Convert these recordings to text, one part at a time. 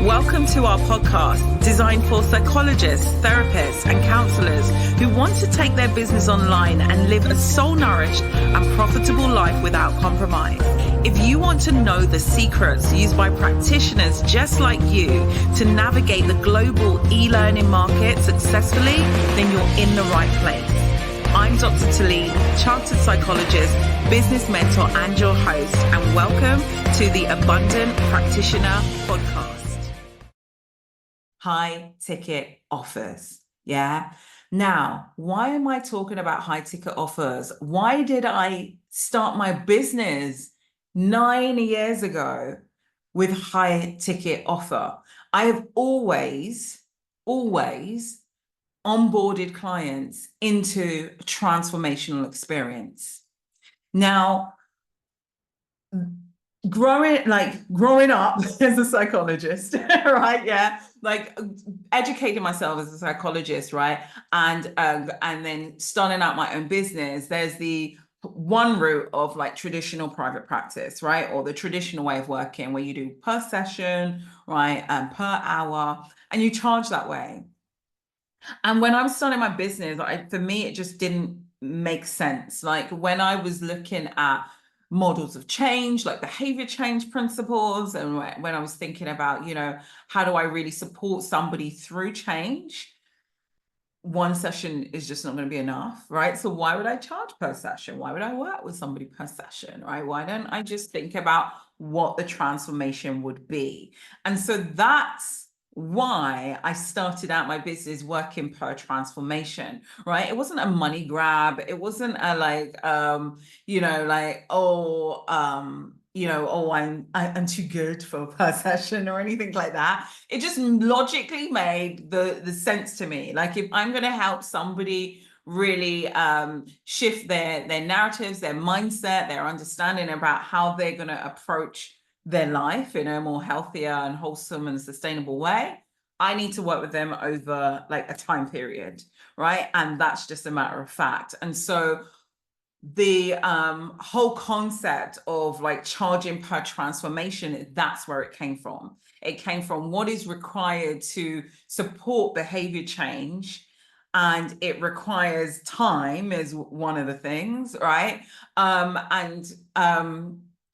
Welcome to our podcast, designed for psychologists, therapists, and counselors who want to take their business online and live a soul-nourished and profitable life without compromise. If you want to know the secrets used by practitioners just like you to navigate the global e-learning market successfully, then you're in the right place. I'm Dr. Tilean, chartered psychologist, business mentor, and your host, and welcome to the Abundant Practitioner Podcast. High ticket offers. Yeah. Now, why am I talking about high ticket offers? Why did I start my business 9 years ago with high ticket offer? I have always onboarded clients into a transformational experience. Now, growing up as a psychologist, right? Yeah, like educating myself as a psychologist, right? And then starting out my own business. There's the one route of like traditional private practice, right? Or the traditional way of working where you do per session, right? And per hour, and you charge that way. And when I was starting my business, for me, it just didn't make sense. Like when I was looking at models of change, like behavior change principles, and when I was thinking about, how do I really support somebody through change? One session is just not going to be enough, right? So why would I charge per session? Why would I work with somebody per session, right? Why don't I just think about what the transformation would be? And so that's why I started out my business working per transformation, right? It wasn't a money grab. It wasn't a I'm too good for per session or anything like that. It just logically made the sense to me. Like if I'm going to help somebody really shift their narratives, their mindset, their understanding about how they're going to approach their life in a more healthier and wholesome and sustainable way, I need to work with them over like a time period, right? And that's just a matter of fact. And so the whole concept of like charging per transformation, that's where it came from. It came from what is required to support behavior change. And it requires time is one of the things, right?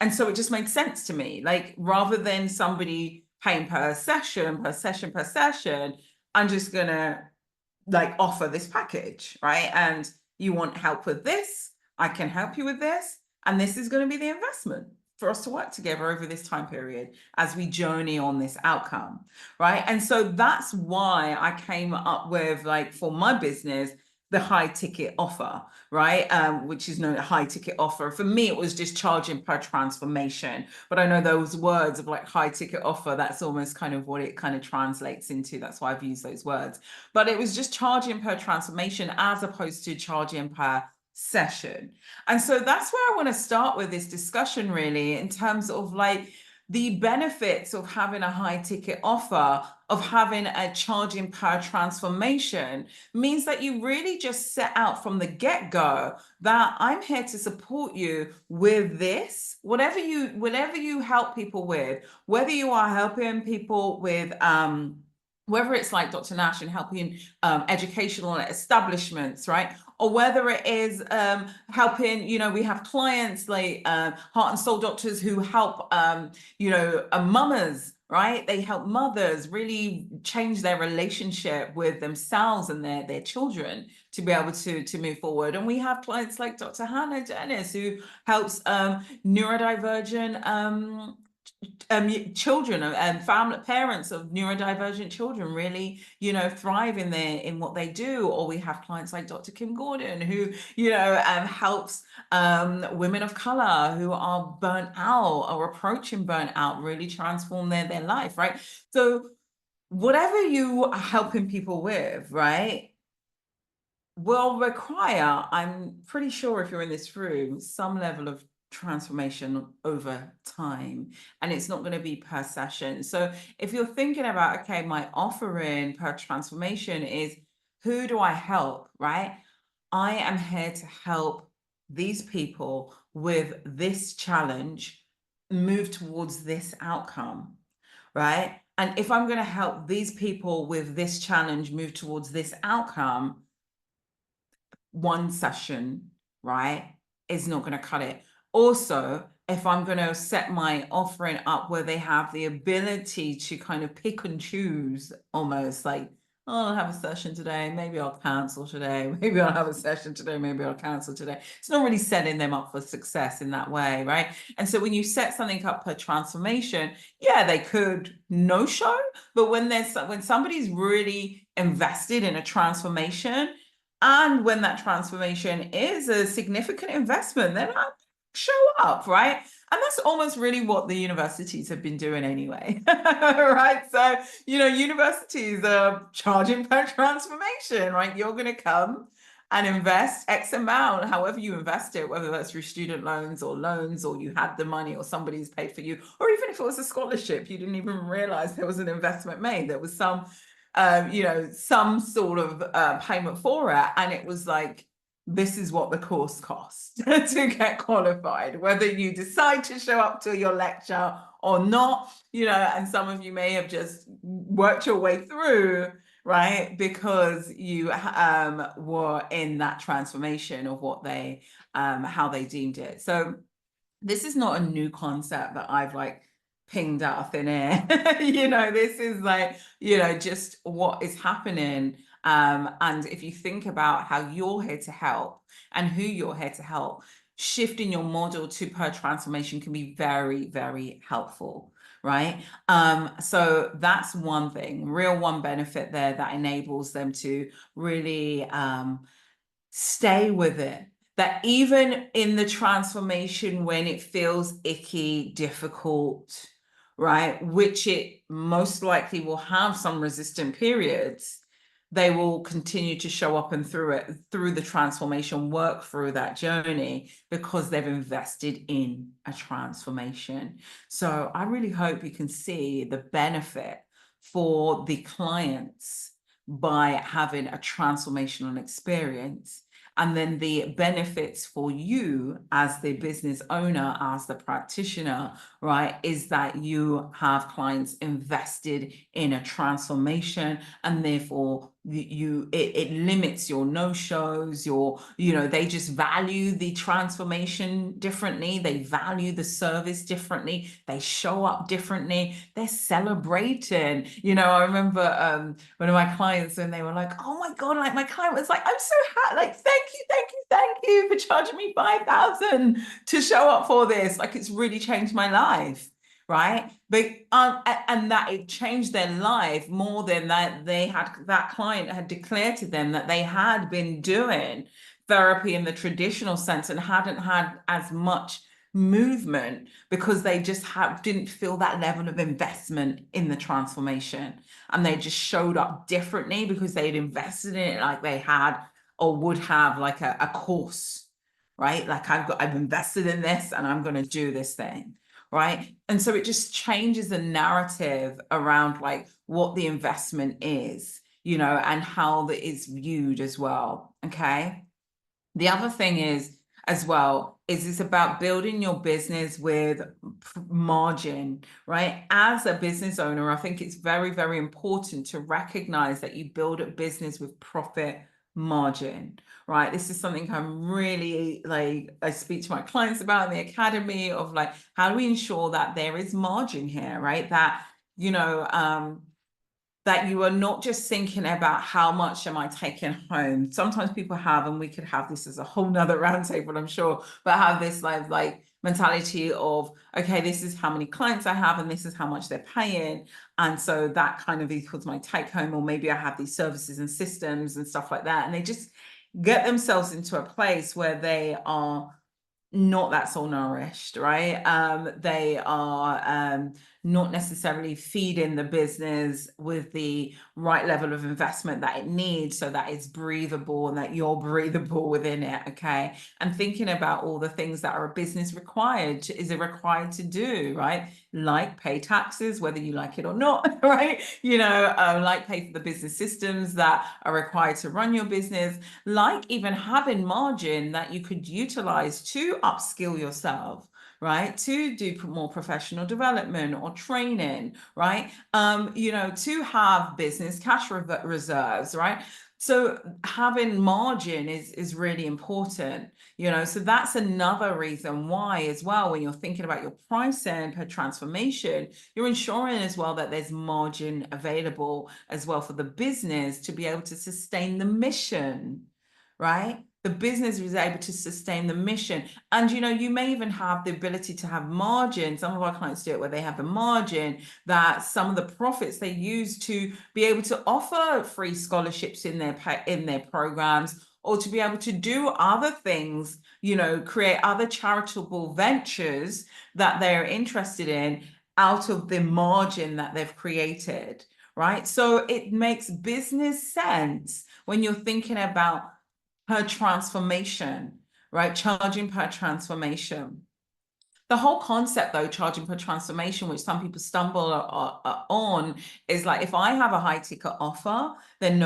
And so it just made sense to me. Like rather than somebody paying per session, I'm just gonna like offer this package, right? And you want help with this, I can help you with this. And this is going to be the investment for us to work together over this time period as we journey on this outcome, right? And so that's why I came up with, like, for my business, the high ticket offer, right? Which is known as high ticket offer. For me, it was just charging per transformation. But I know those words of like high ticket offer, that's almost kind of what it kind of translates into. That's why I've used those words. But it was just charging per transformation as opposed to charging per session. And so that's where I want to start with this discussion, really, in terms of like the benefits of having a high ticket offer, of having a charging per transformation, means that you really just set out from the get-go that I'm here to support you with this, whatever you help people with, whether you are helping people with whether it's like Dr. Nash and helping educational establishments, right? Or whether it is helping, we have clients like heart and soul doctors who help, mamas, right? They help mothers really change their relationship with themselves and their children to be able to move forward. And we have clients like Dr. Hannah Dennis, who helps neurodivergent children and parents of neurodivergent children really thrive in what they do. Or we have clients like Dr. Kim Gordon, who helps women of color who are burnt out or approaching burnt out really transform their life, right? So whatever you are helping people with, right, will require, I'm pretty sure if you're in this room, some level of transformation over time, and it's not going to be per session. So if you're thinking about, okay, my offering per transformation is, who do I help, right? I am here to help these people with this challenge move towards this outcome, right? And if I'm going to help these people with this challenge move towards this outcome, one session, right, is not going to cut it. Also, if I'm going to set my offering up where they have the ability to kind of pick and choose, almost like, oh, I'll have a session today, maybe I'll cancel today, maybe I'll have a session today, maybe I'll cancel today. It's not really setting them up for success in that way, right? And so when you set something up per transformation, yeah, they could no show, but when somebody's really invested in a transformation, and when that transformation is a significant investment, then I show up, right? And that's almost really what the universities have been doing anyway, right? So, universities are charging per transformation, right? You're going to come and invest X amount, however you invest it, whether that's through student loans or you had the money or somebody's paid for you, or even if it was a scholarship, you didn't even realize there was an investment made. There was some some sort of payment for it. And it was like, this is what the course costs to get qualified, whether you decide to show up to your lecture or not, and some of you may have just worked your way through, right? Because you were in that transformation of what they, how they deemed it. So this is not a new concept that I've pinged out of thin air. This is just what is happening. And if you think about how you're here to help and who you're here to help, shifting your model to per transformation can be very, very helpful, right? So that's one thing, one benefit there that enables them to really stay with it. That even in the transformation, when it feels icky, difficult, right, which it most likely will have some resistant periods, they will continue to show up and through the transformation, work through that journey because they've invested in a transformation. So I really hope you can see the benefit for the clients by having a transformational experience. And then the benefits for you as the business owner, as the practitioner, right, is that you have clients invested in a transformation, and therefore it limits your no-shows, they just value the transformation differently. They value the service differently. They show up differently. They're celebrating. I remember one of my clients, when they were like, oh my God, my client was like, I'm so happy, thank you for charging me 5,000 to show up for this. It's really changed my life. Right. But and that it changed their life more than that client had declared to them that they had been doing therapy in the traditional sense and hadn't had as much movement because they just didn't feel that level of investment in the transformation, and they just showed up differently because they'd invested in it like they had or would have a course, right? I've invested in this and I'm going to do this thing. Right. And so it just changes the narrative around what the investment is, and how that is viewed as well. Okay. The other thing is as well is it's about building your business with margin, right? As a business owner, I think it's very, very important to recognize that you build a business with profit margin, right? This is something I'm really I speak to my clients about in the academy of how do we ensure that there is margin here, right? That that you are not just thinking about how much am I taking home. Sometimes people have, and we could have this as a whole nother roundtable, I'm sure, but have this mentality of, okay, this is how many clients I have and this is how much they're paying. And so that kind of equals my take home, or maybe I have these services and systems and stuff like that. And they just get themselves into a place where they are not that soul nourished, right? They are not necessarily feeding the business with the right level of investment that it needs so that it's breathable and that you're breathable within it. Okay. And thinking about all the things that are a business required to do, right? Like pay taxes, whether you like it or not, right? Like pay for the business systems that are required to run your business, like even having margin that you could utilize to upskill yourself, right, to do more professional development or training, right, to have business cash reserves, right? So having margin is really important, so that's another reason why as well, when you're thinking about your pricing per transformation, you're ensuring as well that there's margin available as well for the business to be able to sustain the mission, right? The business is able to sustain the mission. And, you may even have the ability to have margin. Some of our clients do it where they have the margin that some of the profits they use to be able to offer free scholarships in their programs, or to be able to do other things, create other charitable ventures that they're interested in out of the margin that they've created, right? So it makes business sense when you're thinking about per transformation, right? Charging per transformation. The whole concept, though, charging per transformation, which some people stumble on, is like, if I have a high ticket offer, then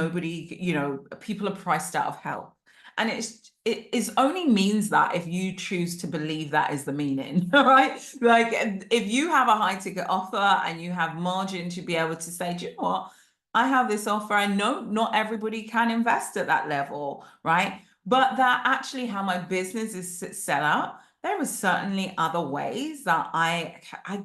people are priced out of health. And it is only means that if you choose to believe that is the meaning, right? Like, if you have a high ticket offer and you have margin to be able to say, do you know what? I have this offer. I know not everybody can invest at that level, right? But that actually how my business is set up, there are certainly other ways that I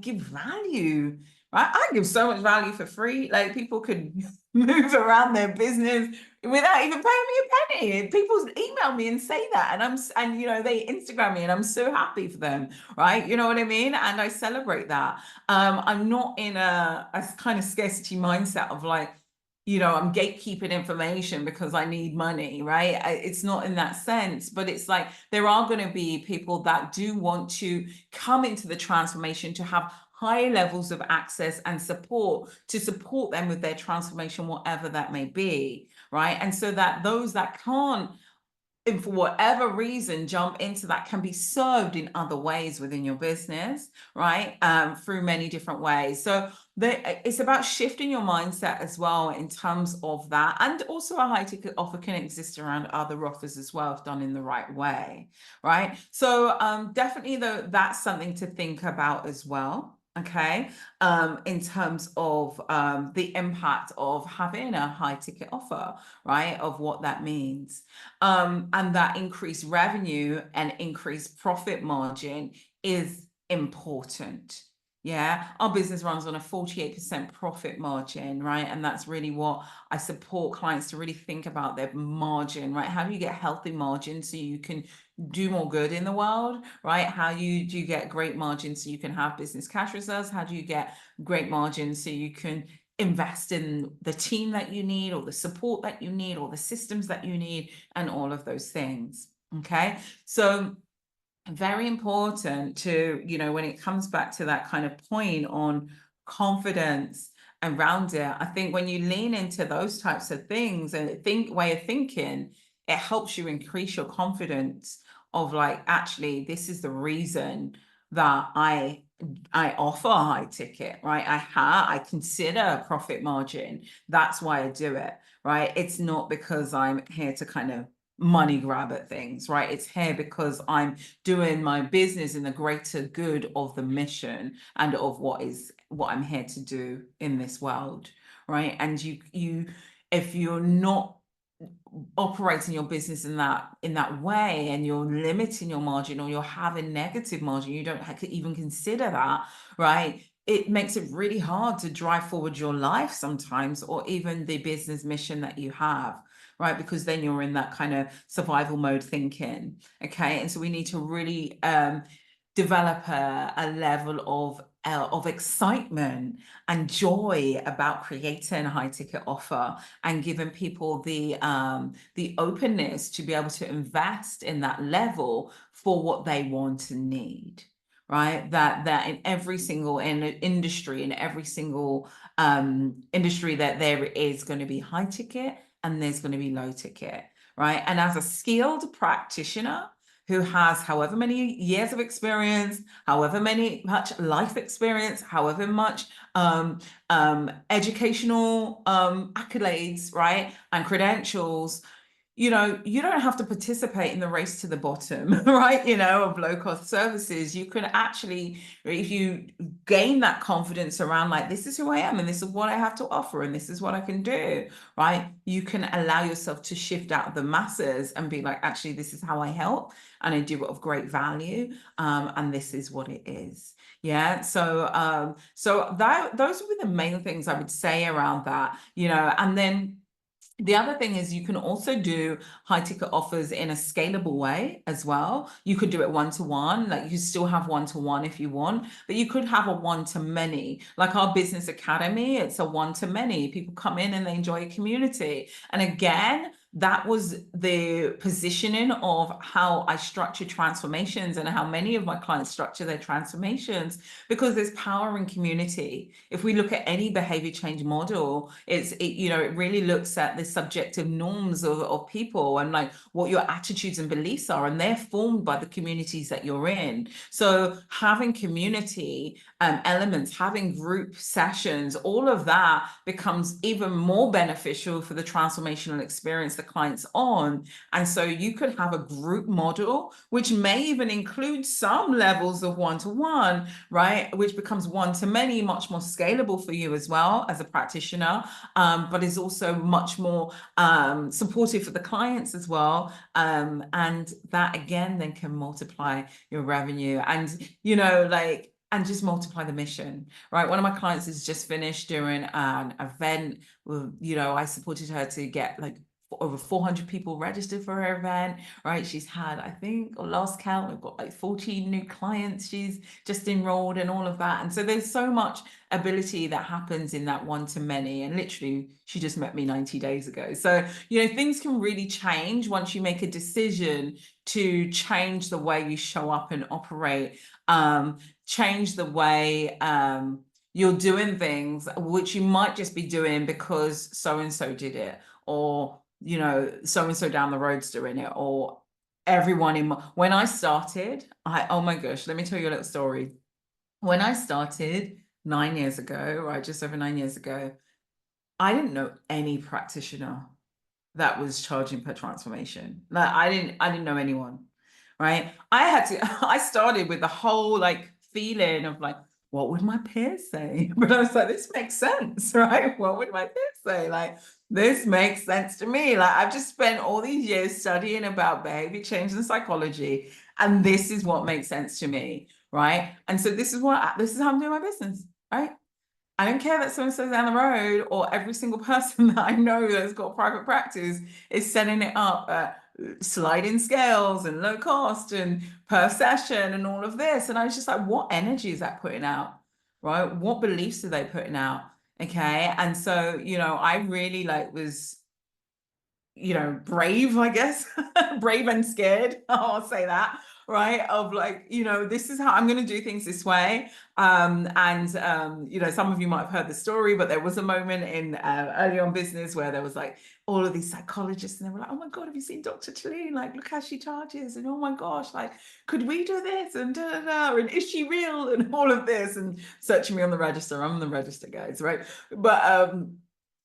give value, right? I give so much value for free. Like, people could move around their business without even paying me a penny. People email me and say that, and they Instagram me, and I'm so happy for them, right? You know what I mean? And I celebrate that. I'm not in a kind of scarcity mindset of like, I'm gatekeeping information because I need money, right? It's not in that sense, but it's like there are going to be people that do want to come into the transformation to have high levels of access and support to support them with their transformation, whatever that may be, right? And so that those that can't, and for whatever reason, jump into that, can be served in other ways within your business, right? Through many different ways. So it's about shifting your mindset as well in terms of that. And also a high ticket offer can exist around other offers as well, if done in the right way, right? So definitely that's something to think about as well. Okay, in terms of the impact of having a high ticket offer, right? Of what that means. And that increased revenue and increased profit margin is important. Yeah, our business runs on a 48% profit margin, right? And that's really what I support clients to really think about, their margin, right? How do you get healthy margin so you can do more good in the world, right? How do you get great margin so you can have business cash reserves? How do you get great margin so you can invest in the team that you need, or the support that you need, or the systems that you need, and all of those things? Okay, so very important to, when it comes back to that kind of point on confidence around it, I think when you lean into those types of things and way of thinking, it helps you increase your confidence of like, actually, this is the reason that I offer a high ticket, right? I consider a profit margin. That's why I do it, right? It's not because I'm here to kind of money grab at things, right? It's here because I'm doing my business in the greater good of the mission and of what I'm here to do in this world, right? And you if you're not operating your business in that way, and you're limiting your margin, or you're having negative margin, you don't even consider that, right? It makes it really hard to drive forward your life sometimes, or even the business mission that you have, right? Because then you're in that kind of survival mode thinking. Okay, and so we need to really develop a level of excitement and joy about creating a high ticket offer, and giving people the openness to be able to invest in that level for what they want and need, right? That in every single industry, in every single industry, that there is going to be high ticket and there's going to be low ticket, right? And as a skilled practitioner who has however many years of experience, however much life experience, however much educational accolades, right, and credentials, you don't have to participate in the race to the bottom, right? Of low cost services. You can actually, if you gain that confidence around like, this is who I am and this is what I have to offer and this is what I can do, right? You can allow yourself to shift out of the masses and be like, actually, this is how I help and I do it of great value. And this is what it is. Yeah. So those would be the main things I would say around that, and then the other thing is you can also do high ticket offers in a scalable way as well. You could do it one-to-one, like you still have one-to-one if you want, but you could have a one-to-many. Like our business academy, it's a one-to-many. People come in and they enjoy a community. And again, that was the positioning of how I structure transformations and how many of my clients structure their transformations, because there's power in community. If we look at any behavior change model, it really looks at the subjective norms of people and like what your attitudes and beliefs are, and they're formed by the communities that you're in. So having community elements, having group sessions, all of that becomes even more beneficial for the transformational experience the client's on. And so you could have a group model, which may even include some levels of one-to-one, right? Which becomes one-to-many, much more scalable for you as well as a practitioner, but is also much more supportive for the clients as well. And that again then can multiply your revenue and just multiply the mission, right? One of my clients has just finished doing an event. I supported her to get like over 400 people registered for her event, right? She's had, I think, or last count, we've got like 14 new clients she's just enrolled and all of that. And so there's so much ability that happens in that one-to-many. And literally, she just met me 90 days ago. So, things can really change once you make a decision to change the way you show up and operate, change the way you're doing things, which you might just be doing because so-and-so did it, or so-and-so down the road's doing it, or everyone when I started, oh my gosh, let me tell you a little story. When I started 9 years ago, right, just over 9 years ago, I didn't know any practitioner that was charging per transformation. Like I didn't know anyone, right? I started with the whole like feeling of like, what would my peers say? But I was like, this makes sense, right? What would my peers say? Like, this makes sense to me. Like, I've just spent all these years studying about behavior change and psychology, and this is what makes sense to me, right? And so this is how I'm doing my business, right? I don't care that so-and-so down the road or every single person that I know that's got private practice is setting it up at sliding scales and low cost and per session and all of this. And I was just like, what energy is that putting out, right? What beliefs are they putting out? Okay. And so, I really was, brave, I guess, brave and scared. I'll say that, right? Of like, this is how I'm going to do things this way. And some of you might have heard the story, but there was a moment in early on business where there was like all of these psychologists and they were like, oh my God, have you seen Dr. Tilean? Like, look how she charges. And oh my gosh, like, could we do this? And da, da, da, and is she real? And all of this, and searching me on the register. I'm on the register, guys, right? But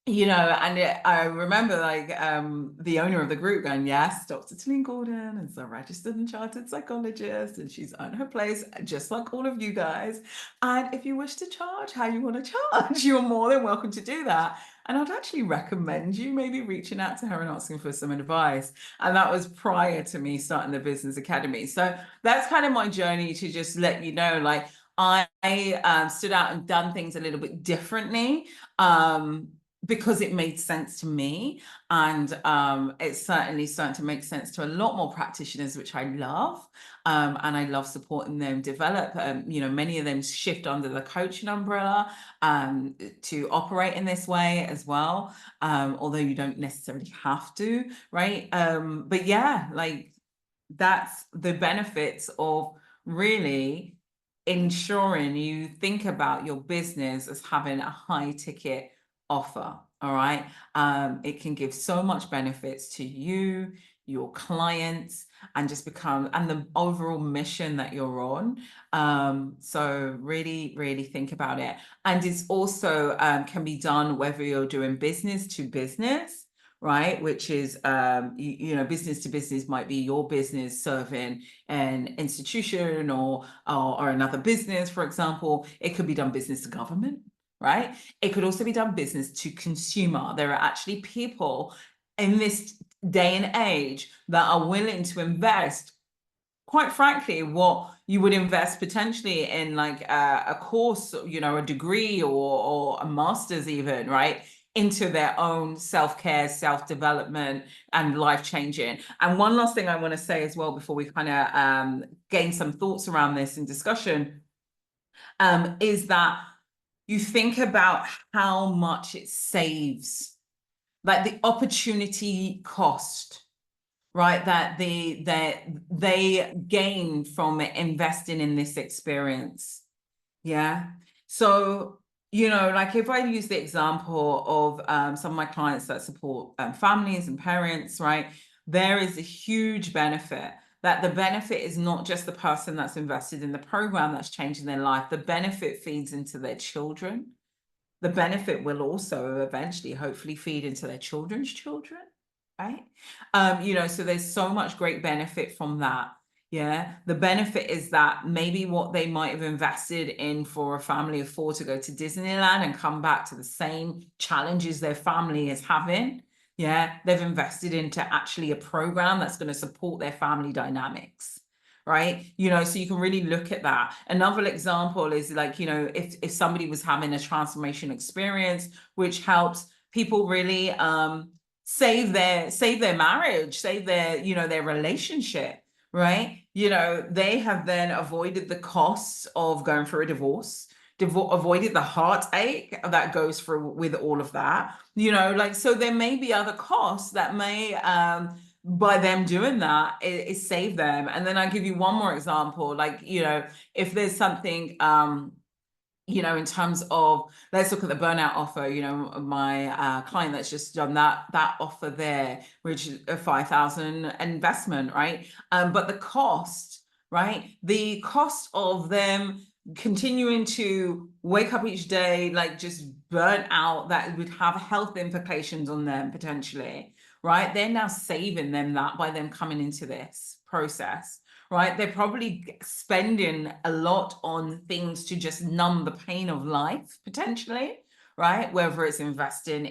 I remember like the owner of the group going, yes, Dr. Tilean Gordon is a registered and chartered psychologist, and she's earned her place just like all of you guys. And if you wish to charge how you want to charge, you're more than welcome to do that. And I'd actually recommend you maybe reaching out to her and asking for some advice. And that was prior to me starting the business academy. So that's kind of my journey to just let you know, like I stood out and done things a little bit differently. Because it made sense to me, and it's certainly starting to make sense to a lot more practitioners, which I love, and I love supporting them develop. Many of them shift under the coaching umbrella to operate in this way as well, although you don't necessarily have to, right? But yeah, like that's the benefits of really ensuring you think about your business as having a high ticket offer. All right. It can give so much benefits to you, your clients, and the overall mission that you're on. So really, really think about it. And it's also can be done whether you're doing business to business, right? Which is, business to business might be your business serving an institution or another business, for example. It could be done business to government, right? It could also be done business to consumer. There are actually people in this day and age that are willing to invest, quite frankly, what you would invest potentially in like a course, a degree or a master's even, right? Into their own self-care, self-development, and life-changing. And one last thing I want to say as well before we kind of gain some thoughts around this in discussion, is that you think about how much it saves, like the opportunity cost, right, that they gain from investing in this experience. Yeah. So, like if I use the example of some of my clients that support families and parents, right, there is a huge benefit. That the benefit is not just the person that's invested in the program that's changing their life. The benefit feeds into their children. The benefit will also eventually, hopefully, feed into their children's children, right? So there's so much great benefit from that. Yeah. The benefit is that maybe what they might have invested in for a family of 4 to go to Disneyland and come back to the same challenges their family is having. Yeah. They've invested into actually a program that's going to support their family dynamics. Right. So you can really look at that. Another example is like, if somebody was having a transformation experience, which helps people really save their marriage, save their relationship, right? They have then avoided the costs of going through a divorce, avoided the heartache that goes through with all of that, so there may be other costs that may by them doing that, it saved them. And then I'll give you one more example, like, if there's something in terms of, let's look at the burnout offer, my client that's just done that offer there, which is a 5,000 investment, right? But the cost, right? The cost of them continuing to wake up each day, like just burnt out, that would have health implications on them potentially, right? They're now saving them that by them coming into this process. Right, they're probably spending a lot on things to just numb the pain of life, potentially, right? Whether it's investing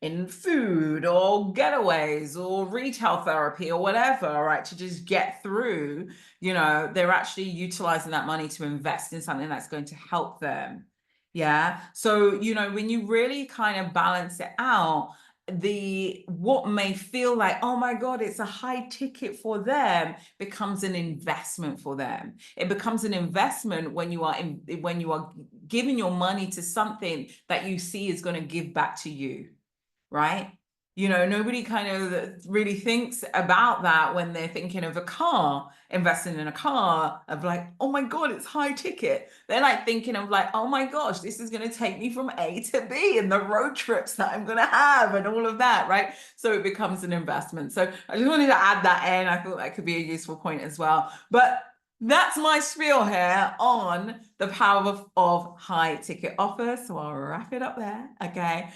in food or getaways or retail therapy or whatever, right? To just get through, they're actually utilizing that money to invest in something that's going to help them. Yeah. So, when you really kind of balance it out, what may feel like, oh my God, it's a high ticket for them, becomes an investment for them. It becomes an investment when you are giving your money to something that you see is going to give back to you, right? Nobody kind of really thinks about that when they're thinking of a car, investing in a car, of like, oh my God, it's high ticket. They're like thinking of like, oh my gosh, this is going to take me from A to B and the road trips that I'm going to have and all of that, right? So it becomes an investment. So I just wanted to add that in. I thought that could be a useful point as well. But that's my spiel here on the power of high ticket offers. So I'll wrap it up there. Okay.